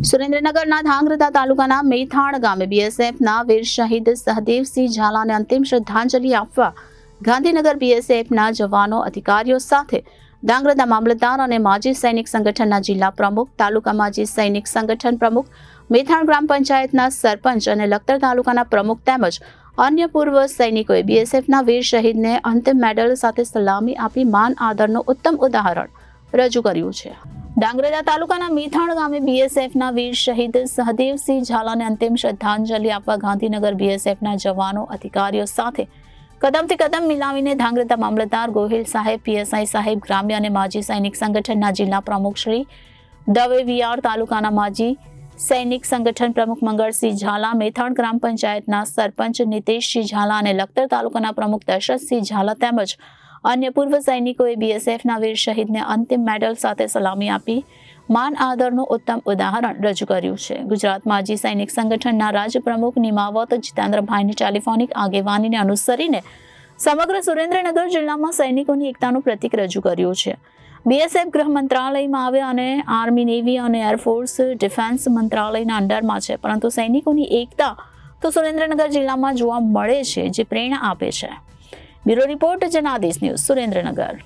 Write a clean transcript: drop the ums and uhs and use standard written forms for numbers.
સુરેન્દ્રનગરના ધાંગધ્રા તાલુકાના મેથાણ ગામે બીએસએફના વીર શહીદ સહદેવસિંહ ઝાલાને અંતિમ શ્રદ્ધાંજલિ આપવા ગાંધીનગર બીએસએફના જવાનો અધિકારીઓ સાથે ધાંગધ્રા મામલતદાર અને માજી સૈનિક સંગઠનના જિલ્લા પ્રમુખ, તાલુકા માજી સૈનિક સંગઠન પ્રમુખ, મેથાણ ગ્રામ પંચાયતના સરપંચ અને લખતર તાલુકાના પ્રમુખ તેમજ અન્ય પૂર્વ સૈનિકોએ બીએસએફના વીર શહીદને અંતિમ મેડલ સાથે સલામી આપી માન આદરનું ઉત્તમ ઉદાહરણ રજૂ કર્યું છે। ધાંગધ્રા તાલુકાના મેથાણ ગામે બીએસએફના વીર શહીદ સહદેવસિંહ ઝાલાને અંતિમ શ્રદ્ધાંજલિ આપવા ગાંધીનગર બીએસએફના જવાનો અધિકારીઓ સાથે કદમથી કદમ મિલાવીને ધાંગધ્રા મામલતદાર ગોહિલ સાહેબ, પીએસઆઈ સાહેબ, ગ્રામ્ય અને માજી સૈનિક સંગઠનના જિલ્લા પ્રમુખ શ્રી દવે, વિયાર તાલુકાના માજી સૈનિક સંગઠન પ્રમુખ મંગળસિંહ ઝાલા, મેથાણ ગ્રામ પંચાયતના સરપંચ નિતેશસિંહ ઝાલા અને લખતર તાલુકાના પ્રમુખ દશરથસિંહ ઝાલા તેમજ અન્ય પૂર્વ સૈનિકોએ બીએસએફના વીર શહીદને અંતિમ મેડલ સાથે સલામી આપી માન આદરનું ઉત્તમ ઉદાહરણ રજૂ કર્યું છે। ગુજરાત માજી સૈનિક સંગઠનના રાજ્ય પ્રમુખ નિમાવત જીતેન્દ્રભાઈની ટેલિફોનિક આગેવાનીને અનુસરીને સમગ્ર સુરેન્દ્રનગર જિલ્લામાં સૈનિકોની એકતાનું પ્રતીક રજૂ કર્યું છે। બીએસએફ ગૃહ મંત્રાલયમાં આવે અને આર્મી, નેવી અને એરફોર્સ ડિફેન્સ મંત્રાલયના અંડરમાં છે, પરંતુ સૈનિકોની એકતા તો સુરેન્દ્રનગર જિલ્લામાં જોવા મળે છે, જે પ્રેરણા આપે છે। Bureau report, Janadesh news, Surendranagar.